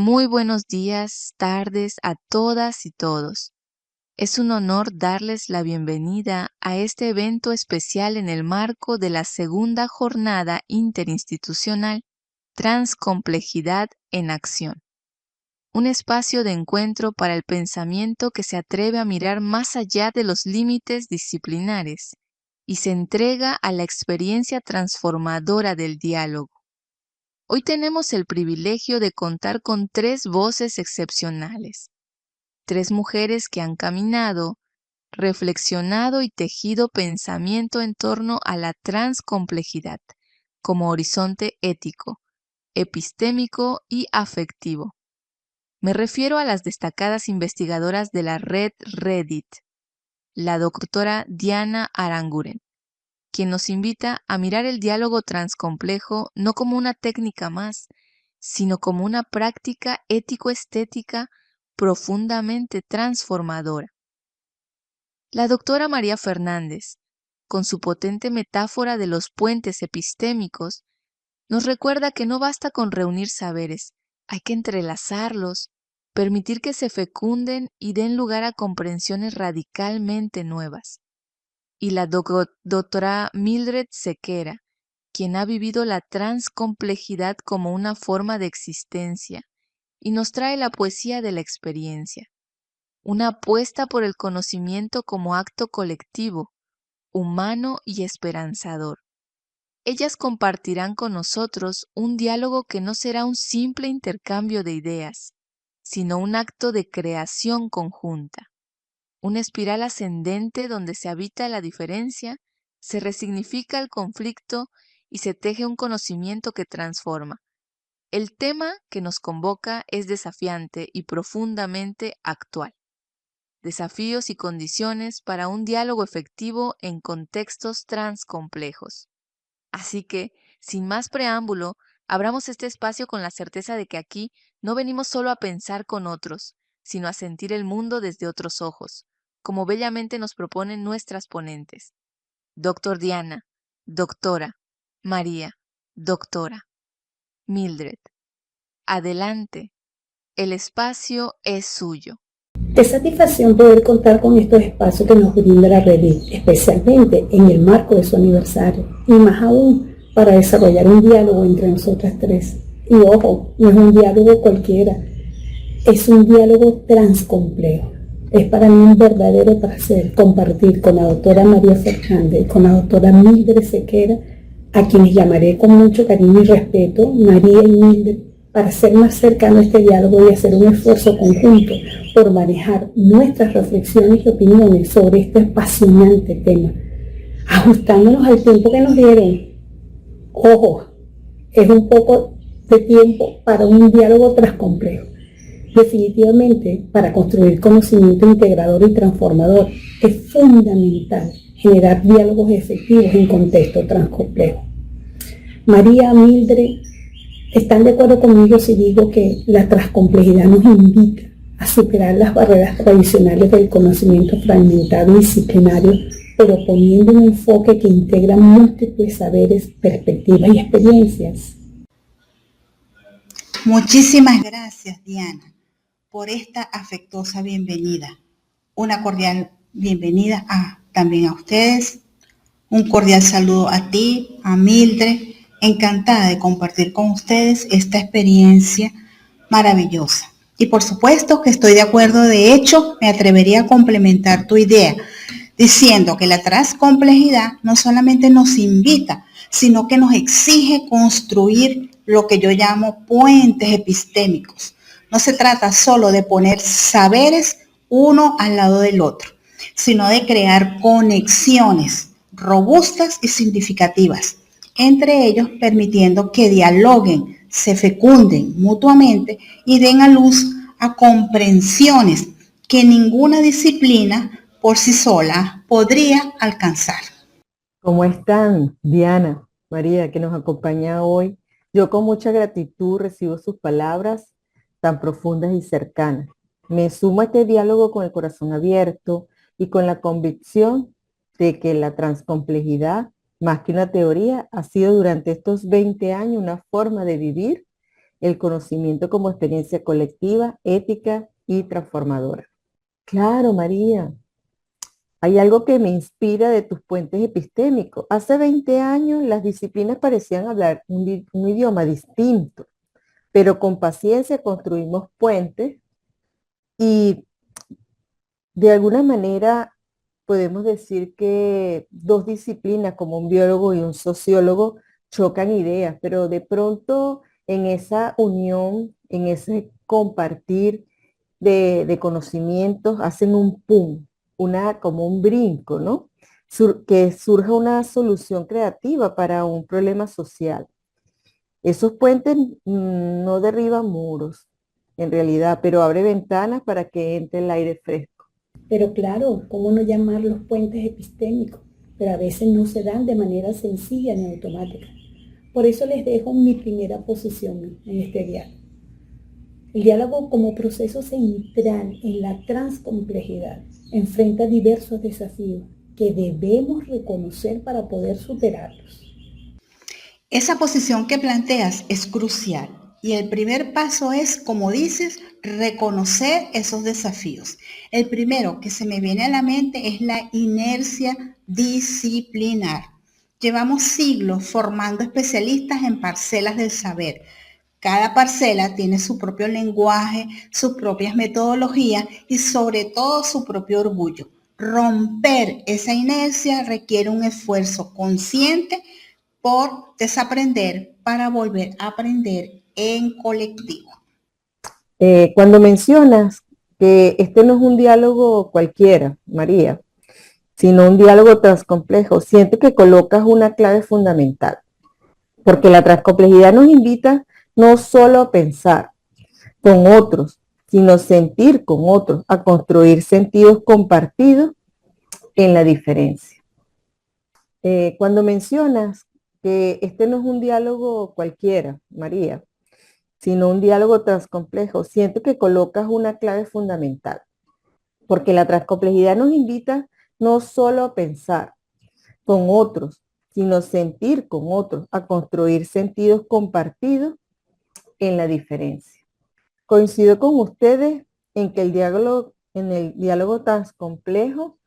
Muy buenos días, tardes a todas y todos. Es un honor darles la bienvenida a este evento especial en el marco de la segunda jornada interinstitucional Transcomplejidad en Acción, un espacio de encuentro para el pensamiento que se atreve a mirar más allá de los límites disciplinares y se entrega a la experiencia transformadora del diálogo. Hoy tenemos el privilegio de contar con tres voces excepcionales, tres mujeres que han caminado, reflexionado y tejido pensamiento en torno a la transcomplejidad como horizonte ético, epistémico y afectivo. Me refiero a las destacadas investigadoras de la red Reddit, la doctora Diana Aranguren, quien nos invita a mirar el diálogo transcomplejo no como una técnica más, sino como una práctica ético-estética profundamente transformadora. La doctora María Fernández, con su potente metáfora de los puentes epistémicos, nos recuerda que no basta con reunir saberes, hay que entrelazarlos, permitir que se fecunden y den lugar a comprensiones radicalmente nuevas. Y la doctora Mildred Sequera, quien ha vivido la transcomplejidad como una forma de existencia y nos trae la poesía de la experiencia, una apuesta por el conocimiento como acto colectivo, humano y esperanzador. Ellas compartirán con nosotros un diálogo que no será un simple intercambio de ideas, sino un acto de creación conjunta, una espiral ascendente donde se habita la diferencia, se resignifica el conflicto y se teje un conocimiento que transforma. El tema que nos convoca es desafiante y profundamente actual. Desafíos y condiciones para un diálogo efectivo en contextos transcomplejos. Así que, sin más preámbulo, abramos este espacio con la certeza de que aquí no venimos solo a pensar con otros, sino a sentir el mundo desde otros ojos, como bellamente nos proponen nuestras ponentes. Doctor Diana, doctora, María, doctora, Mildred. Adelante, el espacio es suyo. Es satisfacción poder contar con estos espacios que nos brinda la Reddit, especialmente en el marco de su aniversario, y más aún para desarrollar un diálogo entre nosotras tres. Y ojo, no es un diálogo cualquiera, es un diálogo transcomplejo. Es para mí un verdadero placer compartir con la doctora María Fernández y con la doctora Mildred Sequera, a quienes llamaré con mucho cariño y respeto María y Mildred, para ser más cercano a este diálogo y hacer un esfuerzo conjunto por manejar nuestras reflexiones y opiniones sobre este apasionante tema, ajustándonos al tiempo que nos dieron. Ojo, es un poco de tiempo para un diálogo transcomplejo. Definitivamente, para construir conocimiento integrador y transformador, es fundamental generar diálogos efectivos en contexto transcomplejo. María, Mildred, ¿están de acuerdo conmigo si digo que la transcomplejidad nos invita a superar las barreras tradicionales del conocimiento fragmentado y disciplinario, pero poniendo un enfoque que integra múltiples saberes, perspectivas y experiencias? Muchísimas gracias, Diana, por esta afectuosa bienvenida. Una cordial bienvenida también a ustedes. Un cordial saludo a ti, a Mildred. Encantada de compartir con ustedes esta experiencia maravillosa. Y por supuesto que estoy de acuerdo. De hecho, me atrevería a complementar tu idea, diciendo que la transcomplejidad no solamente nos invita, sino que nos exige construir lo que yo llamo puentes epistémicos. No se trata solo de poner saberes uno al lado del otro, sino de crear conexiones robustas y significativas, entre ellos permitiendo que dialoguen, se fecunden mutuamente y den a luz a comprensiones que ninguna disciplina por sí sola podría alcanzar. ¿Cómo están, Diana, María, que nos acompaña hoy? Yo con mucha gratitud recibo sus palabras tan profundas y cercanas. Me sumo a este diálogo con el corazón abierto y con la convicción de que la transcomplejidad, más que una teoría, ha sido durante estos 20 años una forma de vivir el conocimiento como experiencia colectiva, ética y transformadora. Claro, María. Hay algo que me inspira de tus puentes epistémicos. Hace 20 años las disciplinas parecían hablar un idioma distinto, pero con paciencia construimos puentes y de alguna manera podemos decir que dos disciplinas como un biólogo y un sociólogo chocan ideas, pero de pronto en esa unión, en ese compartir de conocimientos, hacen un pum, como un brinco, ¿no? Que surja una solución creativa para un problema social. Esos puentes no derriban muros, en realidad, pero abre ventanas para que entre el aire fresco. Pero claro, ¿cómo no llamar los puentes epistémicos? Pero a veces no se dan de manera sencilla ni automática. Por eso les dejo mi primera posición en este diálogo. El diálogo como proceso central en la transcomplejidad enfrenta diversos desafíos que debemos reconocer para poder superarlos. Esa posición que planteas es crucial y el primer paso es, como dices, reconocer esos desafíos. El primero que se me viene a la mente es la inercia disciplinar. Llevamos siglos formando especialistas en parcelas del saber. Cada parcela tiene su propio lenguaje, sus propias metodologías y sobre todo su propio orgullo. Romper esa inercia requiere un esfuerzo consciente por desaprender para volver a aprender en colectivo. Cuando mencionas que este no es un diálogo cualquiera, María, sino un diálogo transcomplejo, siento que colocas una clave fundamental, porque la transcomplejidad nos invita no solo a pensar con otros, sino sentir con otros, a construir sentidos compartidos en la diferencia. Cuando mencionas que este no es un diálogo cualquiera, María, sino un diálogo transcomplejo, siento que colocas una clave fundamental, porque la transcomplejidad nos invita no solo a pensar con otros, sino sentir con otros, a construir sentidos compartidos en la diferencia. Coincido con ustedes en que en el diálogo transcomplejo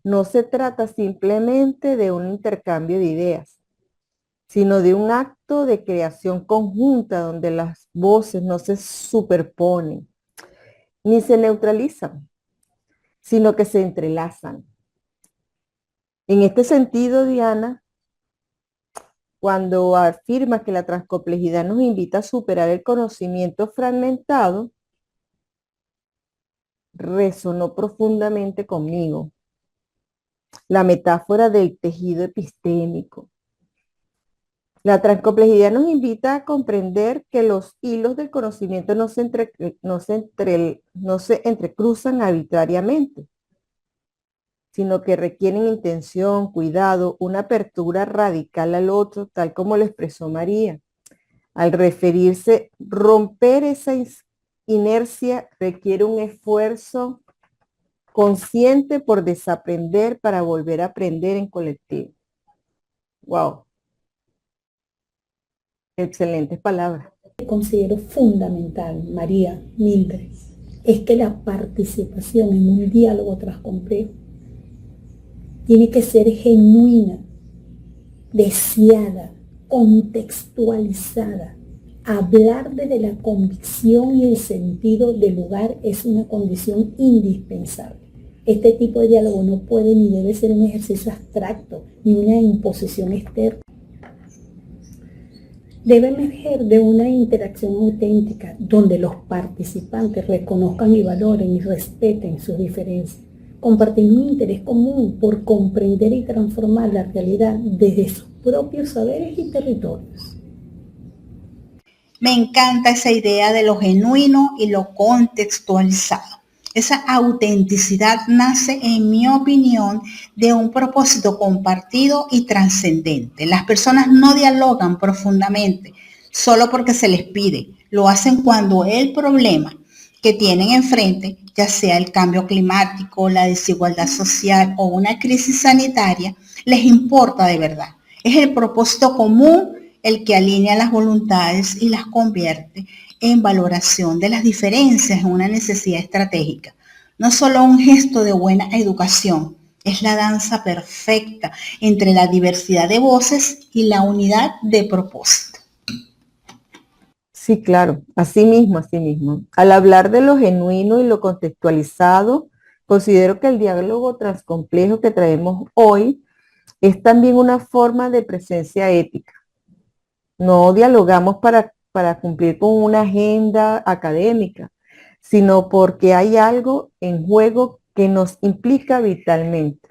no se trata simplemente de un intercambio de ideas, sino de un acto de creación conjunta donde las voces no se superponen ni se neutralizan, sino que se entrelazan. En este sentido, Diana, cuando afirma que la transcomplejidad nos invita a superar el conocimiento fragmentado, resonó profundamente conmigo la metáfora del tejido epistémico. La transcomplejidad nos invita a comprender que los hilos del conocimiento no se entrecruzan arbitrariamente, sino que requieren intención, cuidado, una apertura radical al otro, tal como lo expresó María. Al referirse, romper esa inercia requiere un esfuerzo consciente por desaprender para volver a aprender en colectivo. Wow. Excelentes palabras. Considero fundamental, María, Mildred, es que la participación en un diálogo transcomplejo tiene que ser genuina, deseada, contextualizada. Hablar desde la convicción y el sentido del lugar es una condición indispensable. Este tipo de diálogo no puede ni debe ser un ejercicio abstracto ni una imposición externa. Debe emerger de una interacción auténtica donde los participantes reconozcan y valoren y respeten sus diferencias, compartiendo un interés común por comprender y transformar la realidad desde sus propios saberes y territorios. Me encanta esa idea de lo genuino y lo contextualizado. Esa autenticidad nace, en mi opinión, de un propósito compartido y trascendente. Las personas no dialogan profundamente solo porque se les pide. Lo hacen cuando el problema que tienen enfrente, ya sea el cambio climático, la desigualdad social o una crisis sanitaria, les importa de verdad. Es el propósito común el que alinea las voluntades y las convierte en valoración de las diferencias en una necesidad estratégica. No solo un gesto de buena educación, es la danza perfecta entre la diversidad de voces y la unidad de propósito. Sí, claro, así mismo, así mismo. Al hablar de lo genuino y lo contextualizado, considero que el diálogo transcomplejo que traemos hoy es también una forma de presencia ética. No dialogamos para cumplir con una agenda académica, sino porque hay algo en juego que nos implica vitalmente.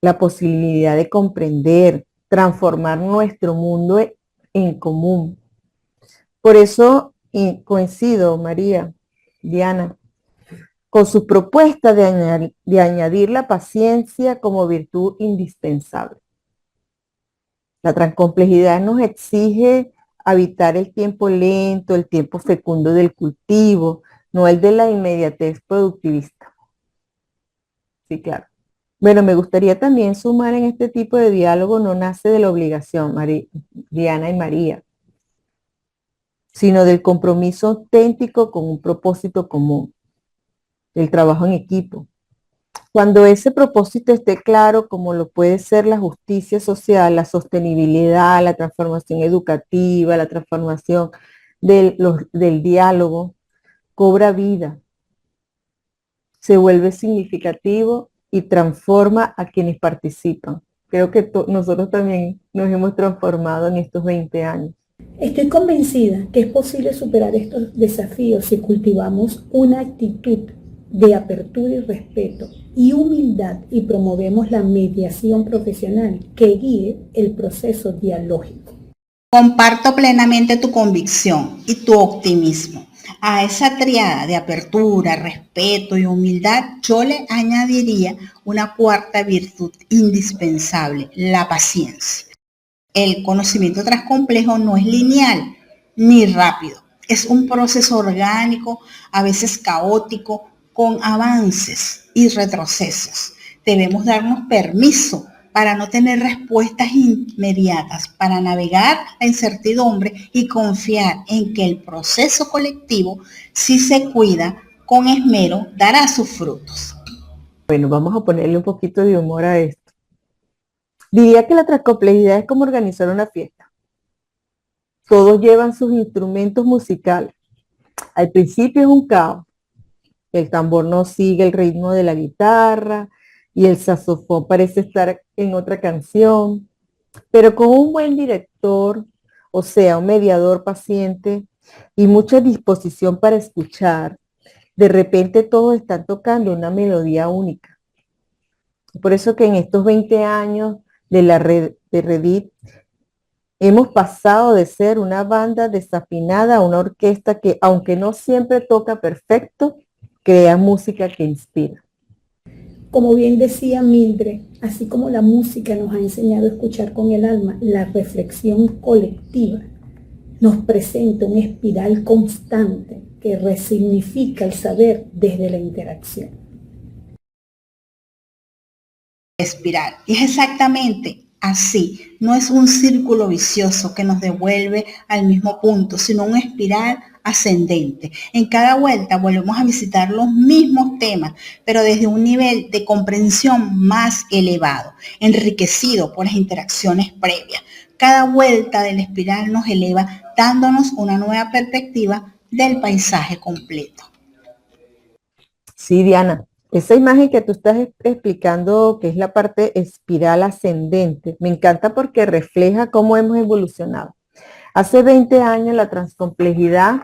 La posibilidad de comprender, transformar nuestro mundo en común. Por eso coincido, María, Diana, con su propuesta de añadir la paciencia como virtud indispensable. La transcomplejidad nos exige habitar el tiempo lento, el tiempo fecundo del cultivo, no el de la inmediatez productivista. Sí, claro. Bueno, me gustaría también sumar en este tipo de diálogo no nace de la obligación, Diana y María, sino del compromiso auténtico con un propósito común, el trabajo en equipo. Cuando ese propósito esté claro, como lo puede ser la justicia social, la sostenibilidad, la transformación educativa, la transformación del diálogo, cobra vida, se vuelve significativo y transforma a quienes participan. Creo que nosotros también nos hemos transformado en estos 20 años. Estoy convencida que es posible superar estos desafíos si cultivamos una actitud de apertura y respeto y humildad y promovemos la mediación profesional que guíe el proceso dialógico. Comparto plenamente tu convicción y tu optimismo. A esa triada de apertura, respeto y humildad, yo le añadiría una cuarta virtud indispensable, la paciencia. El conocimiento transcomplejo no es lineal ni rápido. Es un proceso orgánico, a veces caótico, con avances y retrocesos. Debemos darnos permiso para no tener respuestas inmediatas, para navegar la incertidumbre y confiar en que el proceso colectivo, si se cuida con esmero, dará sus frutos. Bueno, vamos a ponerle un poquito de humor a esto. Diría que la transcomplejidad es como organizar una fiesta. Todos llevan sus instrumentos musicales. Al principio es un caos. El tambor no sigue el ritmo de la guitarra y el saxofón parece estar en otra canción. Pero con un buen director, o sea, un mediador paciente y mucha disposición para escuchar, de repente todos están tocando una melodía única. Por eso que en estos 20 años de la red de Redit hemos pasado de ser una banda desafinada a una orquesta que, aunque no siempre toca perfecto, crea música que inspira. Como bien decía Mildred, así como la música nos ha enseñado a escuchar con el alma, la reflexión colectiva nos presenta una espiral constante que resignifica el saber desde la interacción. Espiral. Y es exactamente así. No es un círculo vicioso que nos devuelve al mismo punto, sino una espiral ascendente. En cada vuelta volvemos a visitar los mismos temas, pero desde un nivel de comprensión más elevado, enriquecido por las interacciones previas. Cada vuelta de la espiral nos eleva, dándonos una nueva perspectiva del paisaje completo. Sí, Diana, esa imagen que tú estás explicando, que es la parte espiral ascendente, me encanta porque refleja cómo hemos evolucionado. Hace 20 años la transcomplejidad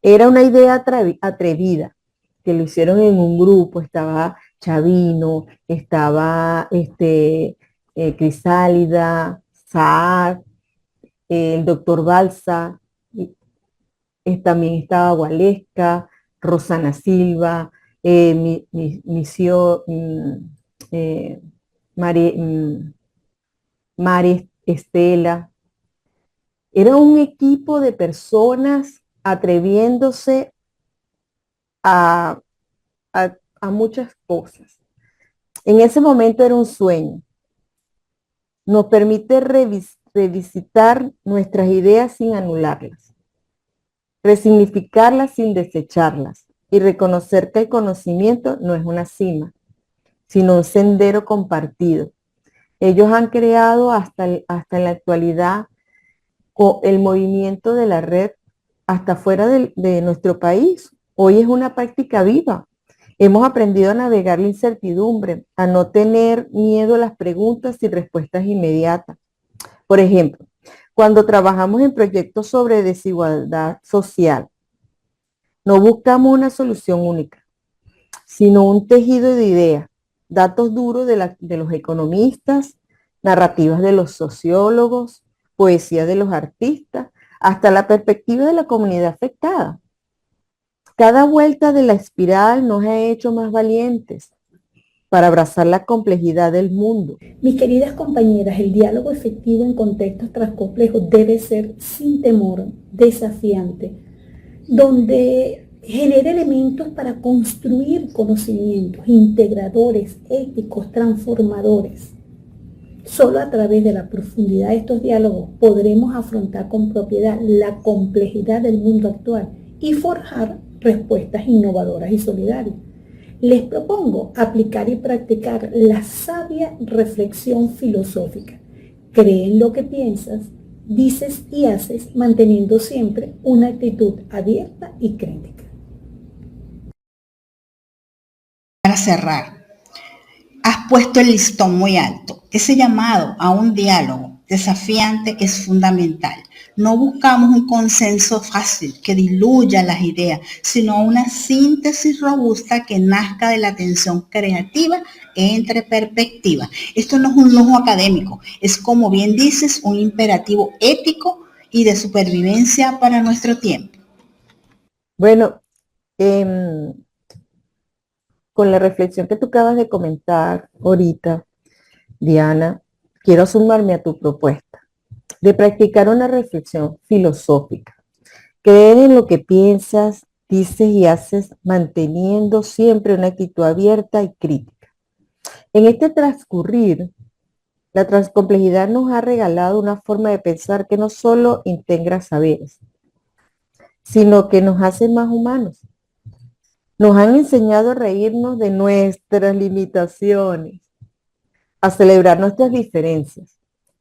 era una idea atrevida, que lo hicieron en un grupo, estaba Chavino, estaba Crisálida, Saad, el doctor Balsa, también estaba Gualesca, Rosana Silva, Misio, eh, Mari Estela. Era un equipo de personas atreviéndose a, a muchas cosas. En ese momento era un sueño. Nos permite revisitar nuestras ideas sin anularlas. resignificarlas sin desecharlas y reconocer que el conocimiento no es una cima, sino un sendero compartido. Ellos han creado hasta en la actualidad el movimiento de la red hasta fuera de nuestro país. Hoy es una práctica viva. Hemos aprendido a navegar la incertidumbre, a no tener miedo a las preguntas y respuestas inmediatas. Por ejemplo, cuando trabajamos en proyectos sobre desigualdad social, no buscamos una solución única, sino un tejido de ideas, datos duros de los economistas, narrativas de los sociólogos, poesía de los artistas, hasta la perspectiva de la comunidad afectada. Cada vuelta de la espiral nos ha hecho más valientes para abrazar la complejidad del mundo. Mis queridas compañeras, el diálogo efectivo en contextos transcomplejos debe ser sin temor, desafiante, donde genere elementos para construir conocimientos integradores, éticos, transformadores. Solo a través de la profundidad de estos diálogos podremos afrontar con propiedad la complejidad del mundo actual y forjar respuestas innovadoras y solidarias. Les propongo aplicar y practicar la sabia reflexión filosófica. Cree en lo que piensas, dices y haces, manteniendo siempre una actitud abierta y crítica. Para cerrar, has puesto el listón muy alto. Ese llamado a un diálogo desafiante es fundamental. No buscamos un consenso fácil que diluya las ideas, sino una síntesis robusta que nazca de la tensión creativa entre perspectivas. Esto no es un lujo académico, es, como bien dices, un imperativo ético y de supervivencia para nuestro tiempo. Bueno, con la reflexión que tú acabas de comentar ahorita, Diana, quiero sumarme a tu propuesta de practicar una reflexión filosófica. Creer en lo que piensas, dices y haces, manteniendo siempre una actitud abierta y crítica. En este transcurrir, la transcomplejidad nos ha regalado una forma de pensar que no solo integra saberes, sino que nos hace más humanos. Nos han enseñado a reírnos de nuestras limitaciones, a celebrar nuestras diferencias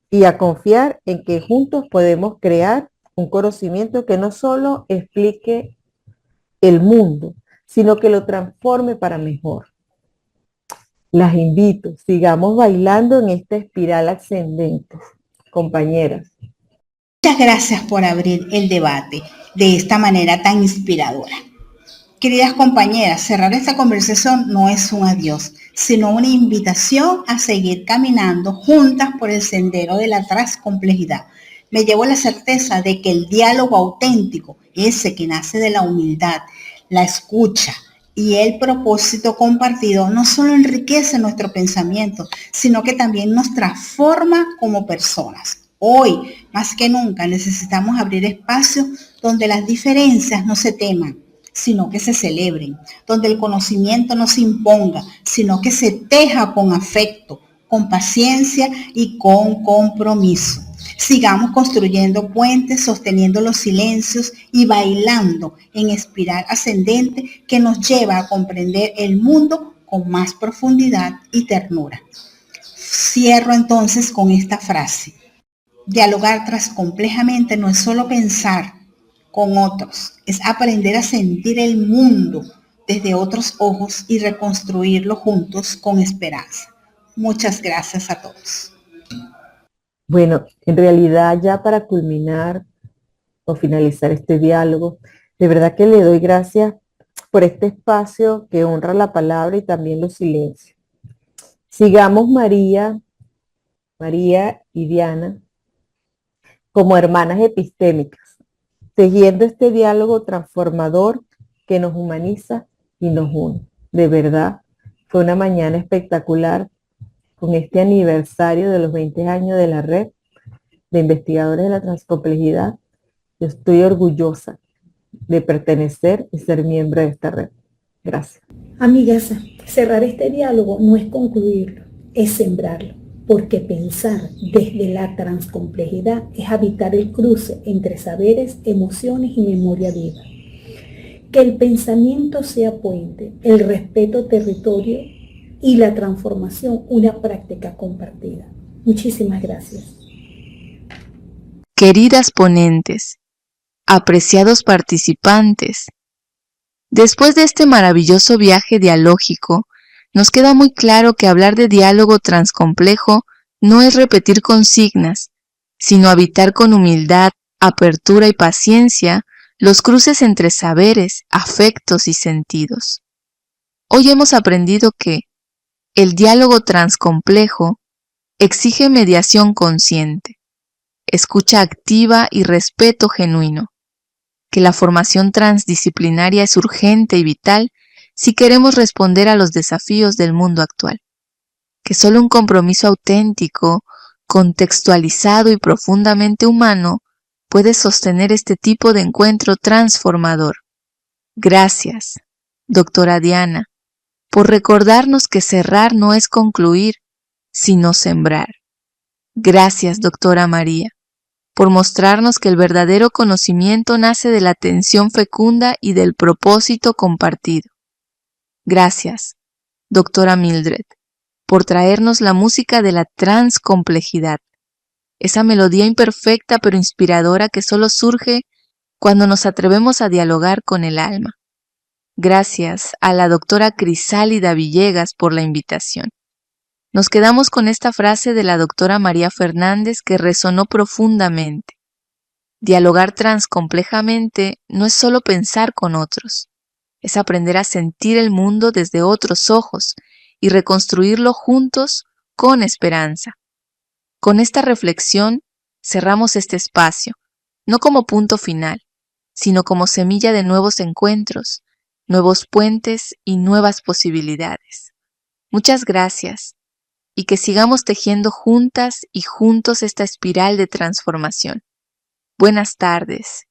y a confiar en que juntos podemos crear un conocimiento que no solo explique el mundo, sino que lo transforme para mejor. Las invito, sigamos bailando en esta espiral ascendente, compañeras. Muchas gracias por abrir el debate de esta manera tan inspiradora. Queridas compañeras, cerrar esta conversación no es un adiós, sino una invitación a seguir caminando juntas por el sendero de la transcomplejidad. Me llevo la certeza de que el diálogo auténtico, ese que nace de la humildad, la escucha y el propósito compartido, no solo enriquece nuestro pensamiento, sino que también nos transforma como personas. Hoy, más que nunca, necesitamos abrir espacios donde las diferencias no se teman, sino que se celebren, donde el conocimiento no se imponga, sino que se teja con afecto, con paciencia y con compromiso. Sigamos construyendo puentes, sosteniendo los silencios y bailando en espiral ascendente que nos lleva a comprender el mundo con más profundidad y ternura. Cierro entonces con esta frase. Dialogar transcomplejamente no es solo pensar con otros, es aprender a sentir el mundo desde otros ojos y reconstruirlo juntos con esperanza. Muchas gracias a todos. Bueno, en realidad ya para culminar o finalizar este diálogo, de verdad que le doy gracias por este espacio que honra la palabra y también los silencios. Sigamos María y Diana como hermanas epistémicas, tejiendo este diálogo transformador que nos humaniza y nos une. De verdad, fue una mañana espectacular con este aniversario de los 20 años de la red de investigadores de la transcomplejidad. Yo estoy orgullosa de pertenecer y ser miembro de esta red. Gracias. Amigas, cerrar este diálogo no es concluirlo, es sembrarlo. porque pensar desde la transcomplejidad es habitar el cruce entre saberes, emociones y memoria viva. Que el pensamiento sea puente, el respeto territorio y la transformación una práctica compartida. Muchísimas gracias. Queridas ponentes, apreciados participantes, después de este maravilloso viaje dialógico, nos queda muy claro que hablar de diálogo transcomplejo no es repetir consignas, sino habitar con humildad, apertura y paciencia los cruces entre saberes, afectos y sentidos. Hoy hemos aprendido que el diálogo transcomplejo exige mediación consciente, escucha activa y respeto genuino, que la formación transdisciplinaria es urgente y vital si queremos responder a los desafíos del mundo actual, que solo un compromiso auténtico, contextualizado y profundamente humano puede sostener este tipo de encuentro transformador. Gracias, doctora Diana, por recordarnos que cerrar no es concluir, sino sembrar. Gracias, doctora María, por mostrarnos que el verdadero conocimiento nace de la atención fecunda y del propósito compartido. Gracias, doctora Mildred, por traernos la música de la transcomplejidad, esa melodía imperfecta pero inspiradora que solo surge cuando nos atrevemos a dialogar con el alma. Gracias a la doctora Crisálida Villegas por la invitación. Nos quedamos con esta frase de la doctora María Fernández que resonó profundamente. Dialogar transcomplejamente no es solo pensar con otros, es aprender a sentir el mundo desde otros ojos y reconstruirlo juntos con esperanza. Con esta reflexión cerramos este espacio, no como punto final, sino como semilla de nuevos encuentros, nuevos puentes y nuevas posibilidades. Muchas gracias y que sigamos tejiendo juntas y juntos esta espiral de transformación. Buenas tardes